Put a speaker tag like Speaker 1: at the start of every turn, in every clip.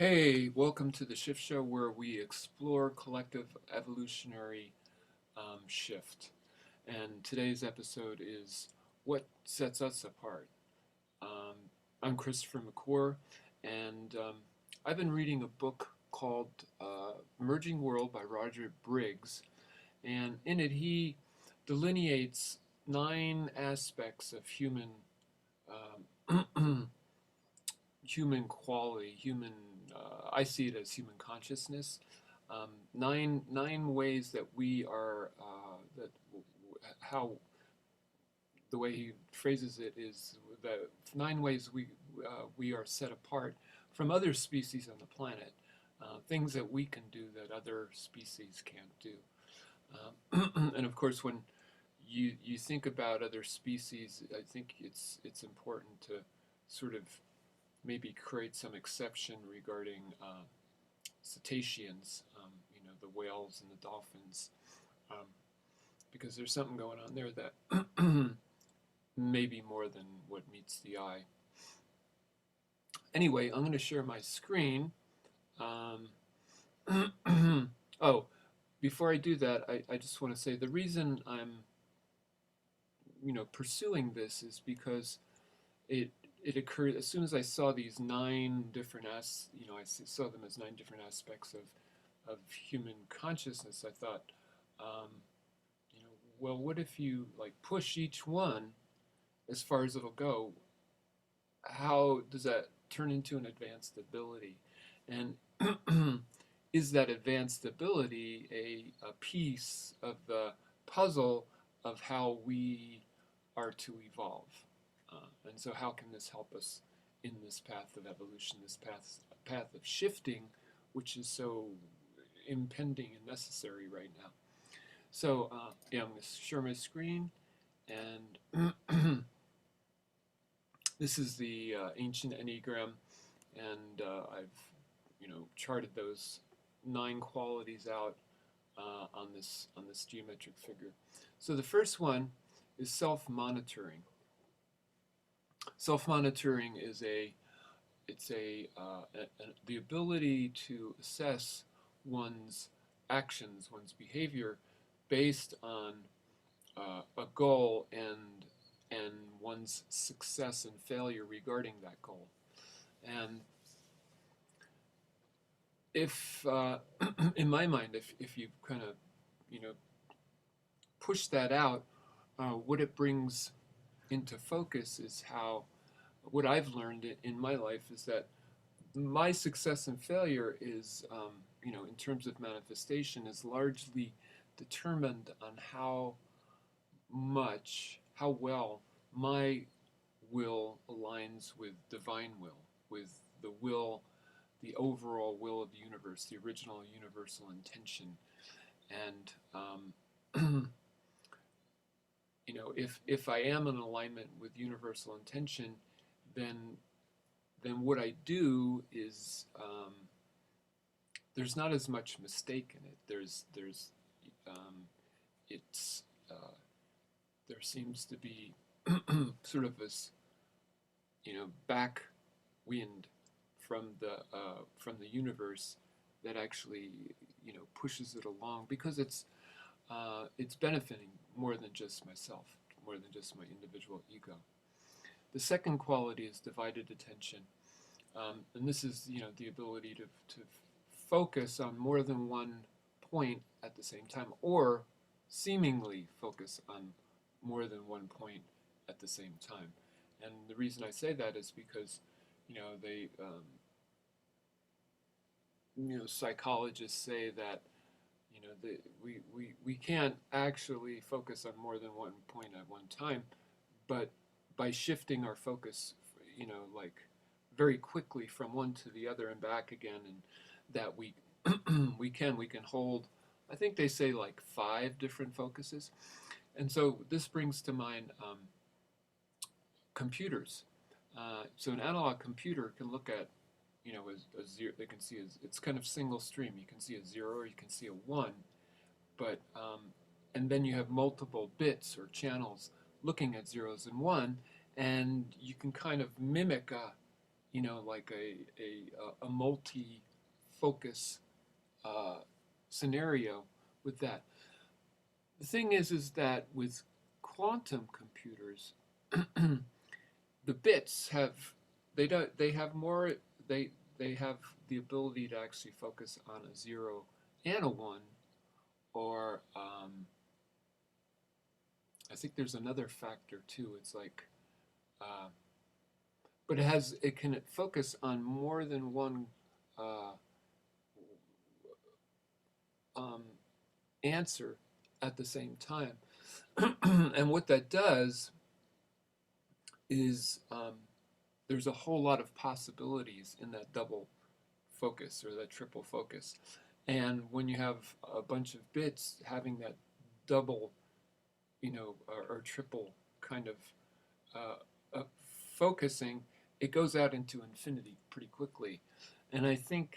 Speaker 1: Hey, welcome to the Shift Show where we explore collective evolutionary shift. And today's episode is What Sets Us Apart. Um, I'm Christopher McClure, and I've been reading a book called Emerging World by Roger Briggs. And in it, he delineates 9 aspects of human quality, I see it as human consciousness. Nine ways that we are that how the way he phrases it is that 9 ways we are set apart from other species on the planet. Things that we can do that other species can't do. And of course, when you think about other species, I think it's important to sort of maybe create some exception regarding cetaceans, the whales and the dolphins, um, because there's something going on there that may be more than what meets the eye. Anyway, I'm going to share my screen. Um, oh, before I do that, I just want to say the reason I'm, pursuing this is because it it occurred as soon as I saw these 9 different I saw them as 9 different aspects of human consciousness. I thought, um, well, what if you like push each one as far as it'll go? How does that turn into an advanced ability? And is that advanced ability a piece of the puzzle of how we are to evolve? And so, how can this help us in this path of evolution, this path of shifting, which is so impending and necessary right now? So, I'm going to share my screen, and this is the ancient Enneagram, and I've charted those 9 qualities out on this geometric figure. So the first one is self-monitoring. Self-monitoring is the ability to assess one's actions, one's behavior, based on a goal and one's success and failure regarding that goal. And if in my mind, if you kind of push that out, what it brings into focus is how what I've learned in my life is that my success and failure is, in terms of manifestation, is largely determined on how well my will aligns with divine will, with the overall will of the universe, the original universal intention. And if I am in alignment with universal intention, then what I do is there's not as much mistake in it. Um, it's there seems to be sort of this back wind from the universe that actually pushes it along because it's benefiting more than just myself, more than just my individual ego. The second quality is divided attention, and this is the ability to focus on more than one point at the same time, or seemingly focus on more than one point at the same time. And the reason I say that is because they psychologists say that we can't actually focus on more than one point at one time, but by shifting our focus, like very quickly from one to the other and back again, and that we we can hold. I think they say like 5 different focuses, and so this brings to mind computers. So an analog computer can look at a zero. They can see it's kind of single stream. You can see a 0 or you can see a 1, but and then you have multiple bits or channels looking at zeros and 1, and you can kind of mimic like a multi-focus uh, scenario with that. The thing is that with quantum computers, the bits have they have more they they have the ability to actually focus on a zero and a one, or I think there's another factor too. It's like, uh, but it can focus on more than one uh, um, answer at the same time. And what that does is there's a whole lot of possibilities in that double focus or that triple focus. And when you have a bunch of bits having that double, or triple kind of uh, focusing, it goes out into infinity pretty quickly. And I think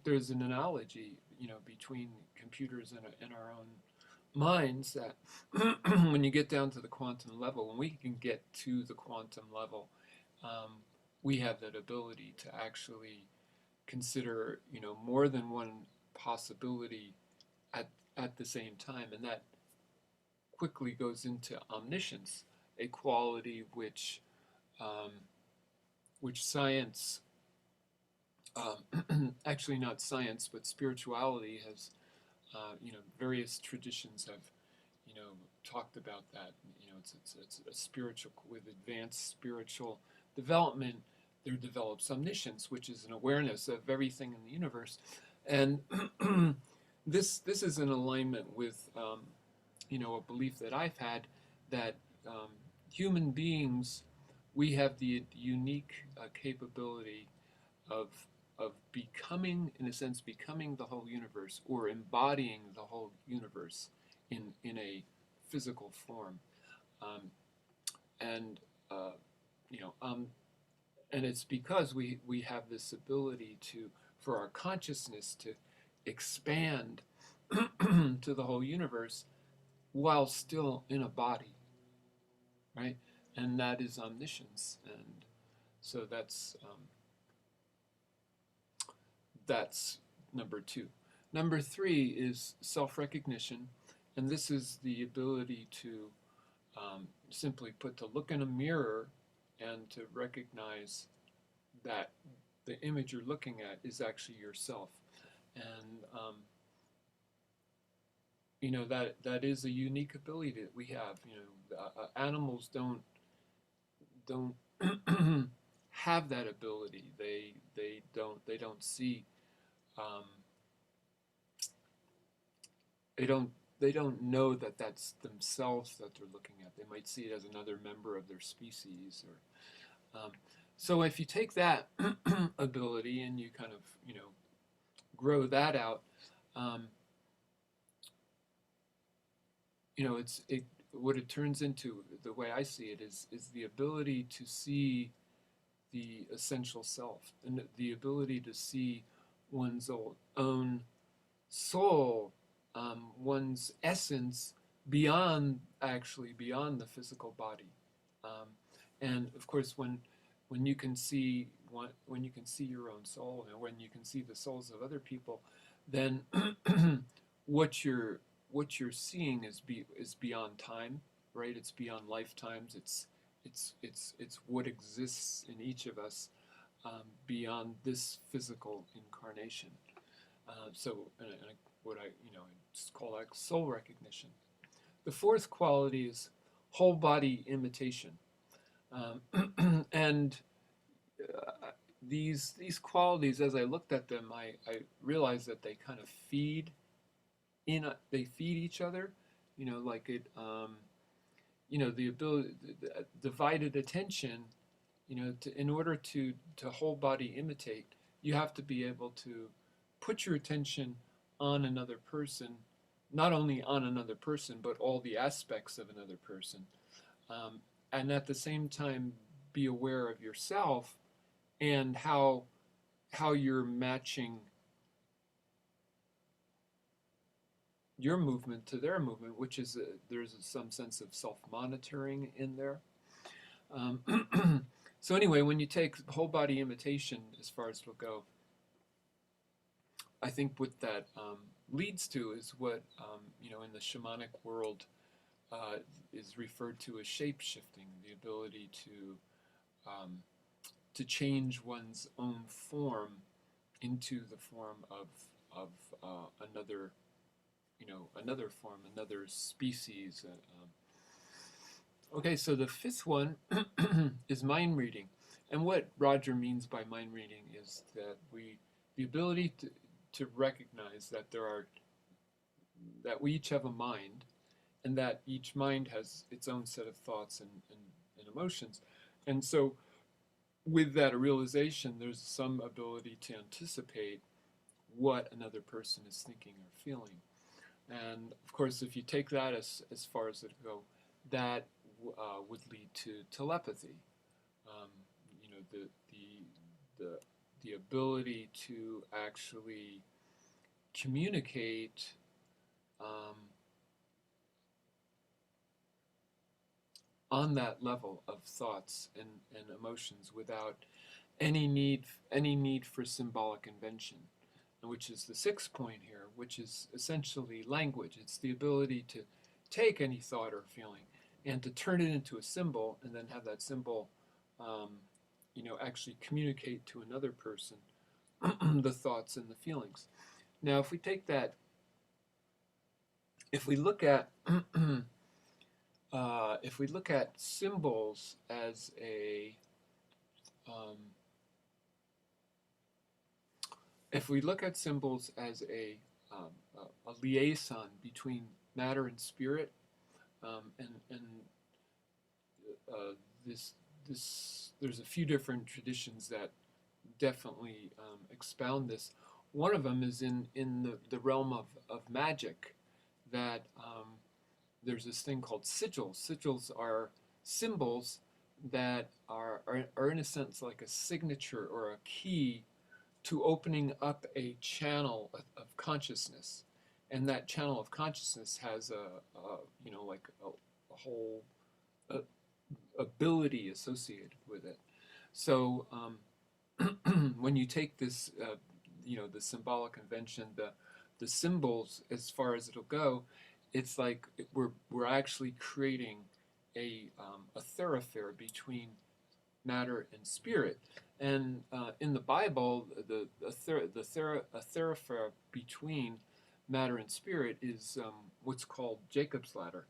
Speaker 1: there's an analogy, between computers and our own minds, that when you get down to the quantum level, when we can get to the quantum level, um, we have that ability to actually consider, more than one possibility at at the same time, and that quickly goes into omniscience, a quality um, which science, actually not science, but spirituality has, various traditions have, talked about that. It's a spiritual, with advanced spiritual development, there develops omniscience, which is an awareness of everything in the universe, and this is in alignment with, a belief that I've had, that um, human beings, we have the unique capability of becoming, in a sense, becoming the whole universe, or embodying the whole universe in a physical form, um, and uh, you know, um, and it's because we have this ability to, for our consciousness to expand to the whole universe while still in a body, right? And that is omniscience, and so that's number two. Number three is self-recognition, and this is the ability to, simply put, to look in a mirror and to recognize that the image you're looking at is actually yourself, and that is a unique ability that we have. Animals don't have that ability. They don't see, um, they don't know that that's themselves that they're looking at. They might see it as another member of their species, or so if you take that ability and you kind of, grow that out, um, it's it what it turns into, the way I see it, is the ability to see the essential self, and the ability to see one's own soul, one's essence, beyond the physical body. Um, and of course, when you can see when you can see your own soul, and when you can see the souls of other people, then what you're seeing is beyond time, right? It's beyond lifetimes. It's what exists in each of us, beyond this physical incarnation. So, what I just call that soul recognition. The fourth quality is whole body imitation, and these qualities, as I looked at them, I realized that they kind of they feed each other. Like it, the ability, the divided attention. In order to whole body imitate, you have to be able to put your attention on another person, not only on another person, but all the aspects of another person, um, and at the same time be aware of yourself, and how you're matching your movement to their movement, which is there's some sense of self-monitoring in there. Um, So anyway, when you take whole body imitation as far as it'll go, I think what that leads to is what in the shamanic world uh, is referred to as shape shifting, the ability um, to change one's own form into the form of another another form, another species. Okay, so the fifth one is mind reading. And what Roger means by mind reading is that the ability to recognize that we each have a mind, and that each mind has its own set of thoughts and emotions. And so with that realization, there's some ability to anticipate what another person is thinking or feeling. And of course, if you take that as far as it go, that would lead to telepathy. Um, the the ability to actually communicate um, on that level of thoughts and emotions without any need for symbolic invention, which is the sixth point here, which is essentially language. It's the ability to take any thought or feeling and to turn it into a symbol, and then have that symbol, um, actually communicate to another person the thoughts and the feelings. Now, if we take that, if we look at if we look at symbols as um, if we look at symbols as a liaison between matter and spirit, and uh, this there's a few different traditions that definitely expound this. One of them is in the realm of magic, that there's this thing called sigils. Sigils are symbols that are in a sense like a signature or a key to opening up a channel of consciousness, and that channel of consciousness has like a whole uh, ability associated with it. So when you take this, the symbolic convention, the symbols, as far as it'll go, it's like we're actually creating a thoroughfare between matter and spirit. And in the Bible, a thoroughfare between matter and spirit is what's called Jacob's ladder.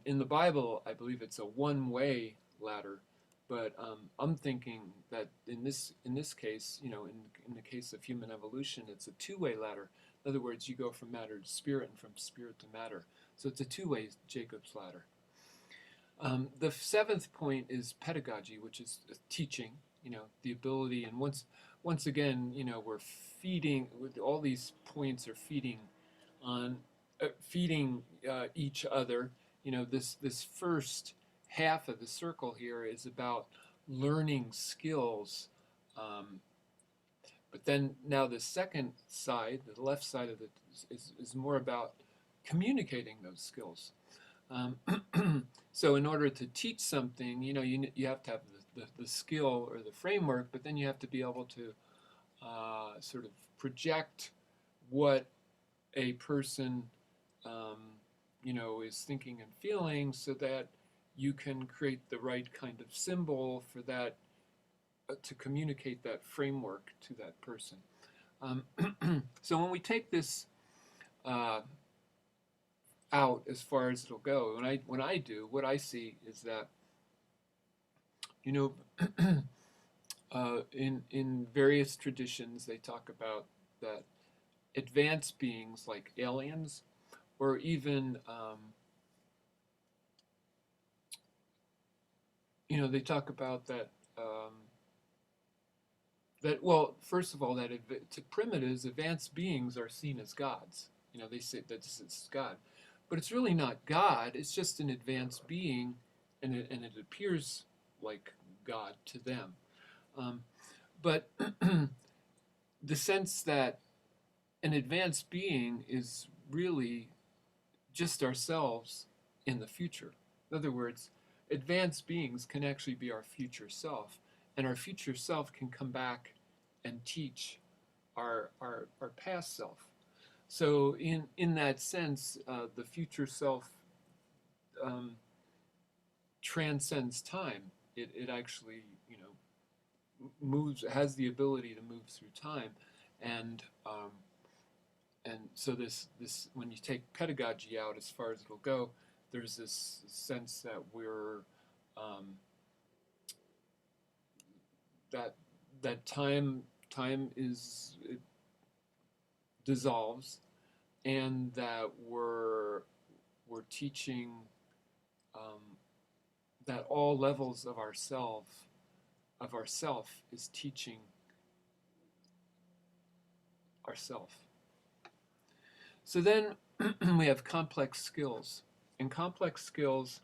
Speaker 1: In the Bible, I believe it's a one-way ladder, but I'm thinking that in this case, in the case of human evolution, it's a two-way ladder. In other words, you go from matter to spirit and from spirit to matter. So it's a two-way Jacob's ladder. The seventh point is pedagogy, which is teaching. The ability, and once again, we're feeding. All these points are feeding on each other. This first half of the circle here is about learning skills, but then now the second side, the left side of it, is more about communicating those skills. So in order to teach something, you have to have the skill or the framework, but then you have to be able to sort of project what a person is thinking and feeling, so that you can create the right kind of symbol for that, to communicate that framework to that person. So when we take this out as far as it'll go, when I do, what I see is that in various traditions they talk about that advanced beings like aliens, or even they talk about that well, first of all, that to primitives, advanced beings are seen as gods. They say that this is God, but it's really not God. It's just an advanced being, and it appears like God to them. But the sense that an advanced being is really just ourselves in the future. In other words, advanced beings can actually be our future self, and our future self can come back and teach our past self. So in that sense, the future self um, transcends time. It actually, moves, has the ability to move through time, and um, and so this when you take pedagogy out as far as it'll go, there's this sense that we're um, that that time is, it dissolves, and that we're teaching, um, that all levels of ourself is teaching ourself. So then we have complex skills, and complex skills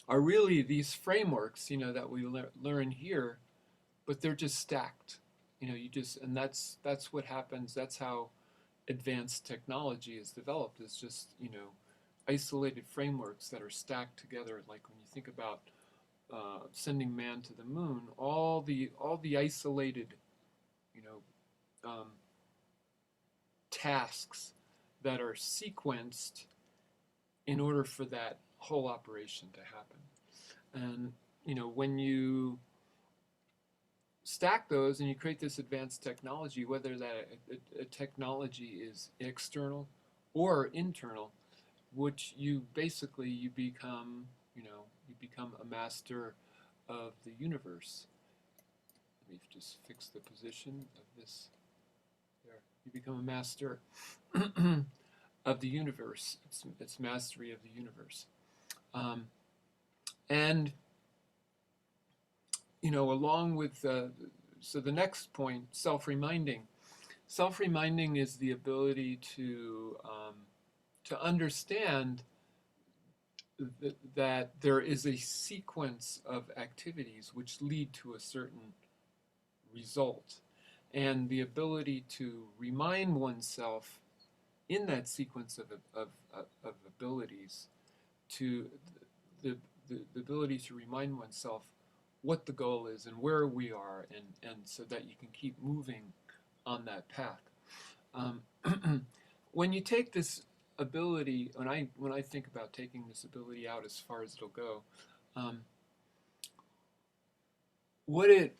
Speaker 1: are really these frameworks, that we learn here, but they're just stacked. You just, and that's what happens. That's how advanced technology is developed. Is just, isolated frameworks that are stacked together. Like when you think about sending man to the moon, all the isolated, you know, tasks that are sequenced in order for that whole operation to happen. And when you stack those and you create this advanced technology, whether that a technology is external or internal, which you become, you become a master of the universe. Let me just fix the position of this there. You become a master of the universe. It's mastery of the universe. And along with so the next point, self-reminding. Self-reminding is the ability to understand that there is a sequence of activities which lead to a certain result, and the ability to remind oneself in that sequence of abilities, to the ability to remind oneself what the goal is and where we are, and so that you can keep moving on that path. Um, when you take this ability, when I think about taking this ability out as far as it'll go, um, what it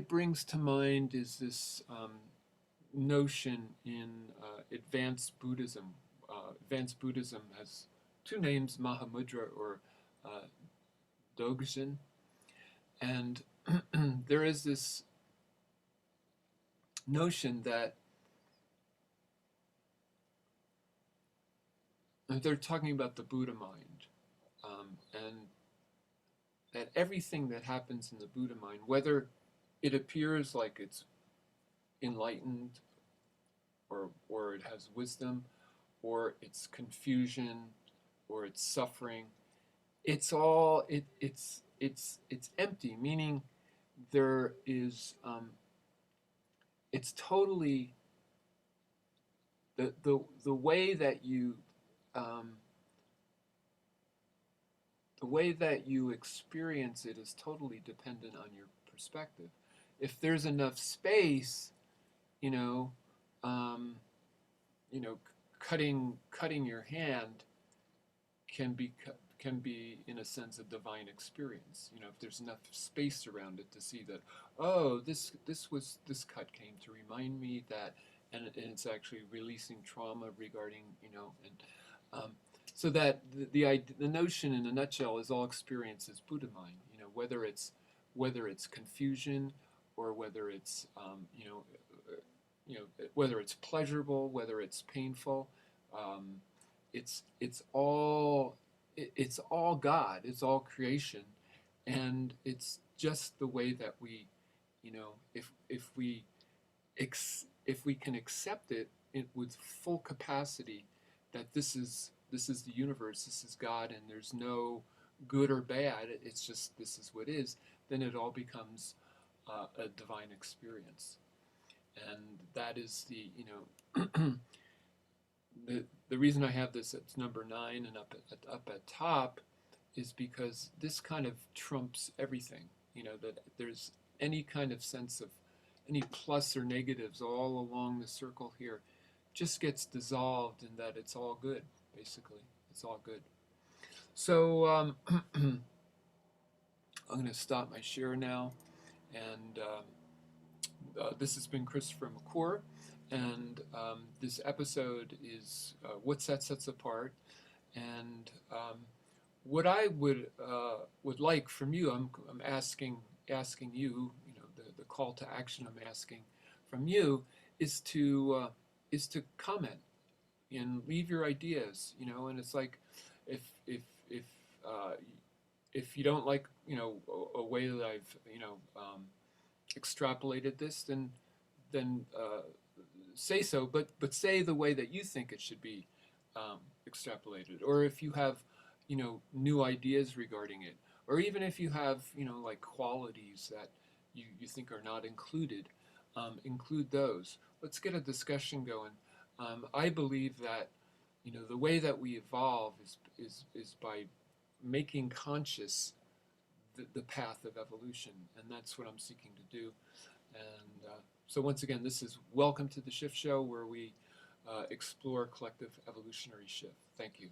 Speaker 1: brings to mind is this notion in advanced Buddhism. Advanced Buddhism has two names: Mahamudra, or uh, Dogen, and there is this notion that they're talking about the Buddha mind, and that everything that happens in the Buddha mind, whether it appears like it's enlightened, or it has wisdom, or it's confusion, or it's suffering, it's all it's empty. Meaning, there is it's totally the way that you um, the way that you experience it is totally dependent on your perspective. If there's enough space, you know, um, you know, cutting your hand can be in a sense a divine experience. If there's enough space around it to see that, oh, this cut came to remind me that, and it's actually releasing trauma regarding, and so that the notion in a nutshell is all experience is Buddha mind. Whether it's confusion, or whether it's whether it's pleasurable, whether it's painful, um, it's all God. It's all creation, and it's just the way that we, if we can accept it with full capacity, that this is the universe, this is God, and there's no good or bad. It's just this is what is. Then it all becomes a divine experience, and that is the reason I have this at number 9 and up at top is because this kind of trumps everything. That there's any kind of sense of any plus or negatives all along the circle here just gets dissolved in that it's all good, basically. It's all good. So I'm going to stop my share now. And this has been Christopher McClure. And this episode is What Sets Us Apart. And what I would like from you, I'm asking you, the call to action I'm asking from you is to comment and leave your ideas, and it's like if if if uh, if you don't like a way that I've extrapolated this, then say so, but say the way that you think it should be extrapolated, or if you have new ideas regarding it, or even if you have like qualities that you think are not included, include those. Let's get a discussion going. I believe that the way that we evolve is by making conscious the path of evolution, and that's what I'm seeking to do. And so once again, this is Welcome to the Shift Show, where we explore collective evolutionary shift. Thank you.